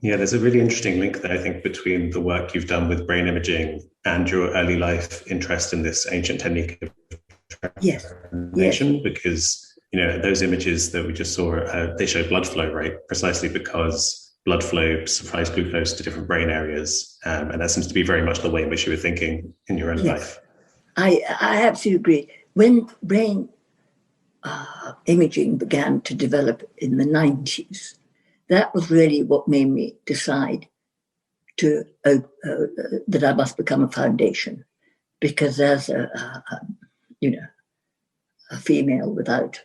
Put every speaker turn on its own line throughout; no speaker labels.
Yeah, there's a really interesting link there, I think, between the work you've done with brain imaging and your early life interest in this ancient technique of
Yes, yes,
nation, because those images that we just saw, they show blood flow, right? Precisely because blood flow supplies glucose to different brain areas, and that seems to be very much the way in which you were thinking in your own
yes.
life.
I absolutely agree. When brain imaging began to develop in the 90s, that was really what made me decide to that I must become a foundation, because as a female without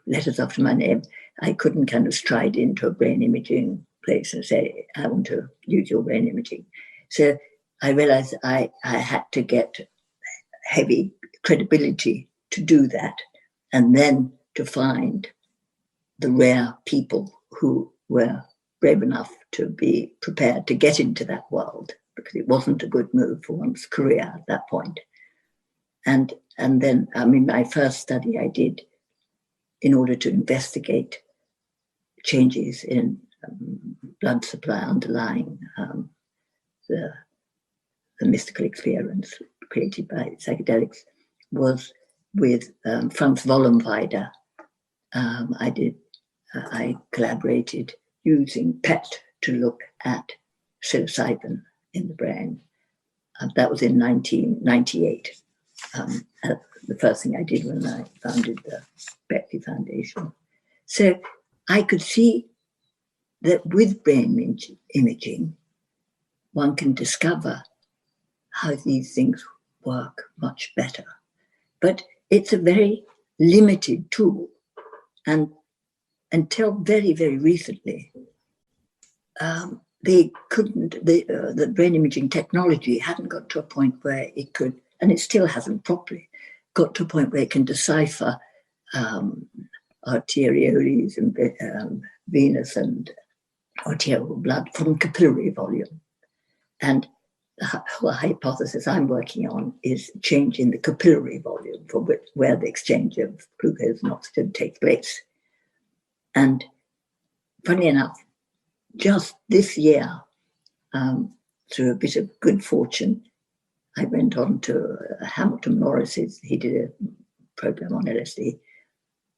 letters after my name, I couldn't kind of stride into a brain imaging place and say, I want to use your brain imaging. So I realized I had to get heavy credibility to do that, and then to find the rare people who were brave enough to be prepared to get into that world, because it wasn't a good move for one's career at that point. And then, I mean, my first study I did in order to investigate changes in blood supply underlying the mystical experience created by psychedelics was with Franz Wollenweider. I collaborated using PET to look at psilocybin in the brain. That was in 1998. The first thing I did when I founded the Beckley Foundation. So I could see that with brain imaging, one can discover how these things work much better. But it's a very limited tool. And until very, very recently, they couldn't, the brain imaging technology hadn't got to a point where it could, and it still hasn't properly got to a point where it can decipher arterioles and venous and arterial blood from capillary volume. And the whole hypothesis I'm working on is change in the capillary volume from where the exchange of glucose and oxygen takes place. And funny enough, just this year, through a bit of good fortune, I went on to Hamilton Morris's. He did a program on LSD.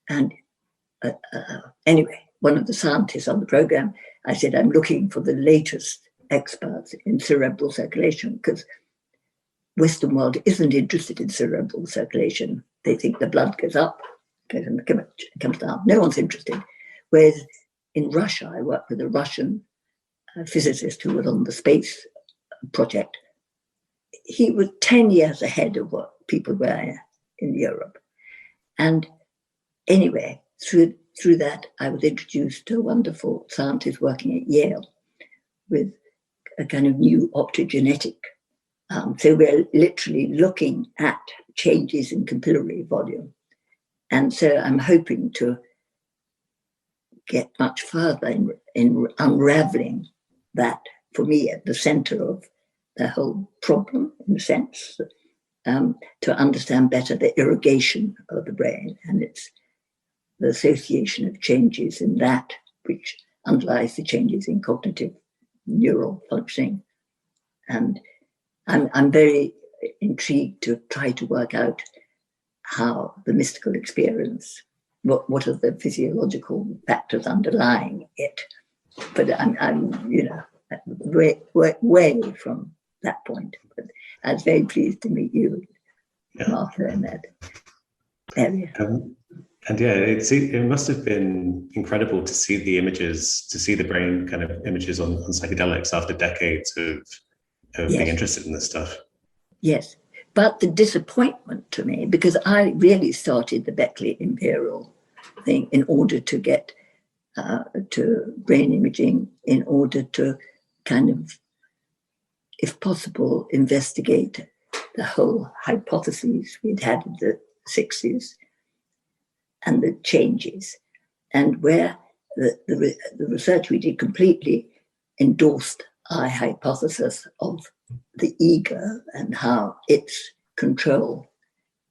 And anyway, one of the scientists on the program, I said, I'm looking for the latest experts in cerebral circulation, because Western world isn't interested in cerebral circulation. They think the blood goes up, comes down. No one's interested. Whereas in Russia, I worked with a Russian physicist who was on the space project. He was 10 years ahead of what people were in Europe. And anyway, through that, I was introduced to a wonderful scientist working at Yale with a kind of new optogenetic. So we're literally looking at changes in capillary volume. And so I'm hoping to get much further in unraveling that, for me, at the center of the whole problem, in a sense, to understand better the irrigation of the brain and its the association of changes in that which underlies the changes in cognitive neural functioning. And I'm very intrigued to try to work out how the mystical experience, what are the physiological factors underlying it. But I'm way from that point. But I was very pleased to meet you, Martha, in that area.
And yeah, it must have been incredible to see the images, to see the brain kind of images on psychedelics after decades of being interested in this stuff.
Yes, but the disappointment to me, because I really started the Beckley Imperial thing in order to get to brain imaging, in order to kind of, if possible, investigate the whole hypotheses we'd had in the 60s and the changes, and where the research we did completely endorsed our hypothesis of the ego and how its control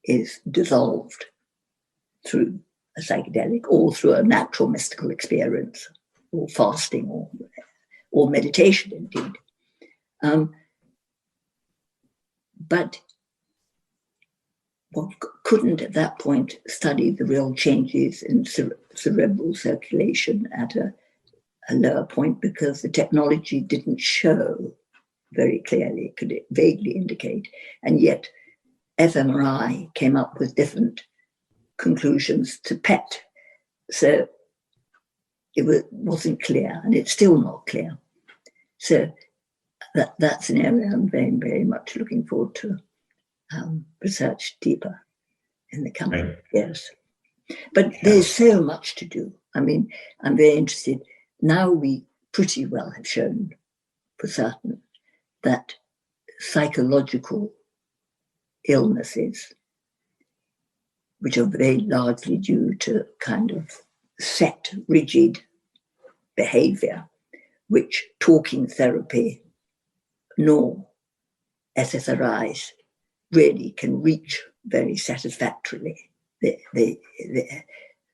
is dissolved through a psychedelic or through a natural mystical experience or fasting or or meditation indeed. But one couldn't at that point study the real changes in cerebral circulation at a lower point because the technology didn't show very clearly, it could vaguely indicate. And yet fMRI came up with different conclusions to PET. So it wasn't clear, and it's still not clear. So that's an area I'm very, very much looking forward to research deeper in the coming years. But there's so much to do. I mean, I'm very interested. Now we pretty well have shown for certain that psychological illnesses, which are very largely due to kind of set, rigid behavior, which talking therapy nor SSRIs really can reach very satisfactorily.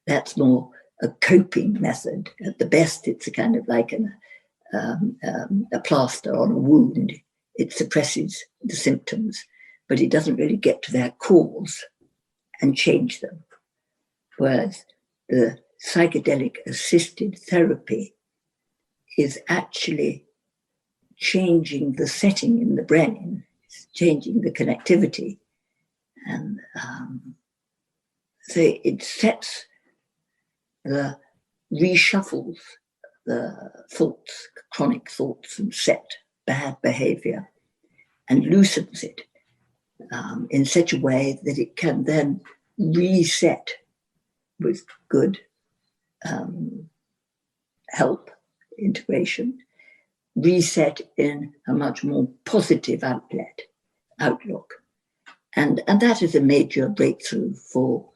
That's more a coping method. At the best, it's a kind of like a plaster on a wound. It suppresses the symptoms, but it doesn't really get to their cause and change them. Whereas the psychedelic assisted therapy is actually changing the setting in the brain, it's changing the connectivity. And so it reshuffles the thoughts, chronic thoughts, and set bad behavior and loosens it in such a way that it can then reset with good help, integration, reset in a much more positive outlook. And that is a major breakthrough for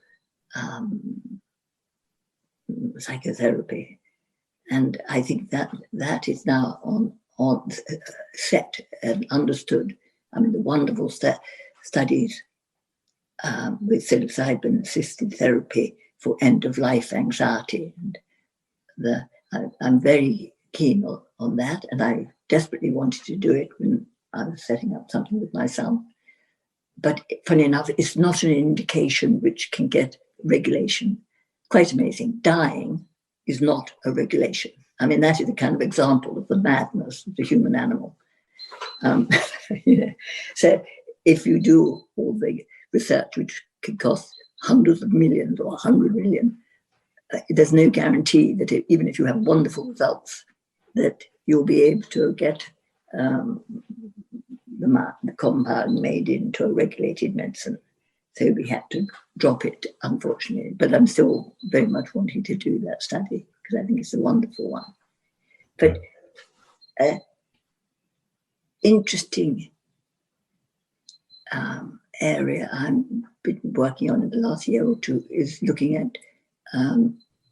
psychotherapy. And I think that is now on set and understood. I mean, the wonderful studies with psilocybin assisted therapy for end-of-life anxiety. And I'm very keen on that, and I desperately wanted to do it when I was setting up something with my son. But funny enough, it's not an indication which can get regulation. Quite amazing. Dying is not a regulation. I mean, that is a kind of example of the madness of the human animal. So if you do all the research, which can cost hundreds of millions or 100 million, there's no guarantee that even if you have wonderful results, that you'll be able to get the compound made into a regulated medicine. So we had to drop it, unfortunately. But I'm still very much wanting to do that study because I think it's a wonderful one. But interesting area I've been working on in the last year or two is looking at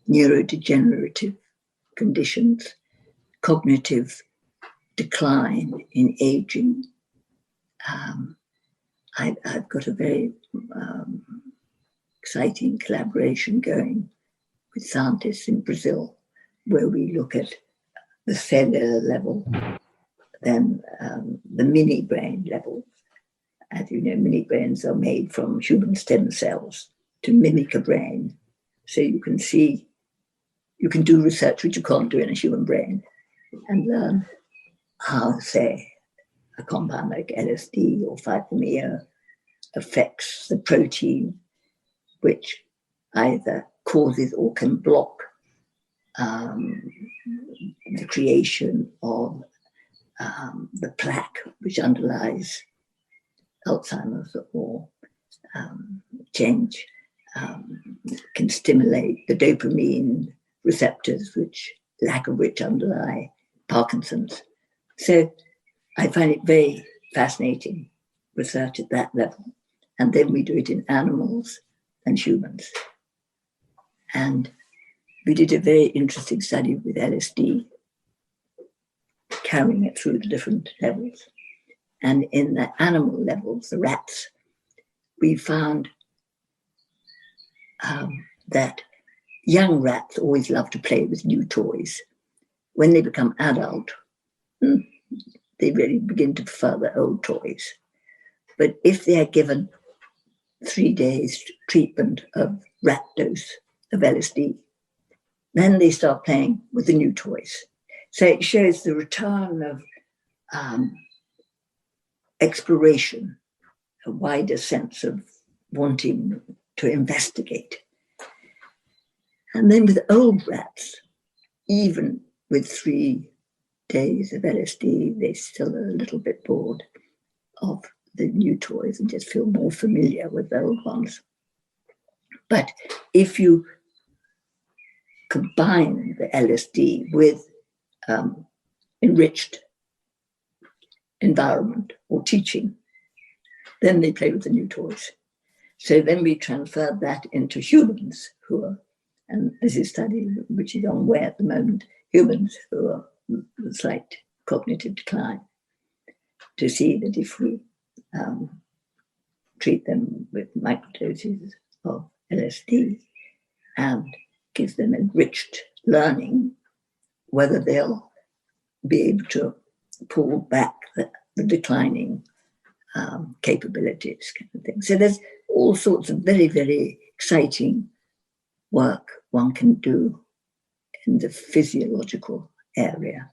neurodegenerative conditions, cognitive decline in aging. I've got a very exciting collaboration going with scientists in Brazil, where we look at the cellular level, then the mini brain level. As you know, mini brains are made from human stem cells to mimic a brain. So you can do research which you can't do in a human brain and learn how, say, a compound like LSD or 5-MeO affects the protein, which either causes or can block the creation of the plaque which underlies Alzheimer's or change, can stimulate the dopamine receptors, lack of which underlie Parkinson's. So I find it very fascinating research at that level. And then we do it in animals and humans. And we did a very interesting study with LSD, carrying it through the different levels. And in the animal levels, the rats, we found that young rats always love to play with new toys. When they become adult, they really begin to prefer the old toys. But if they are given 3 days treatment of rat dose of LSD, then they start playing with the new toys. So it shows the return of exploration, a wider sense of wanting to investigate. And then with old rats, even with 3 days of LSD, they're still a little bit bored of the new toys and just feel more familiar with the old ones. But if you combine the LSD with enriched environment or teaching, then they play with the new toys. So then we transferred that into humans who are, and this is a study which is on where at the moment, humans who are with slight cognitive decline, to see that if we treat them with microdoses of LSD and give them enriched learning, whether they'll be able to pull back the declining capabilities kind of thing. So there's all sorts of very, very exciting work one can do in the physiological area.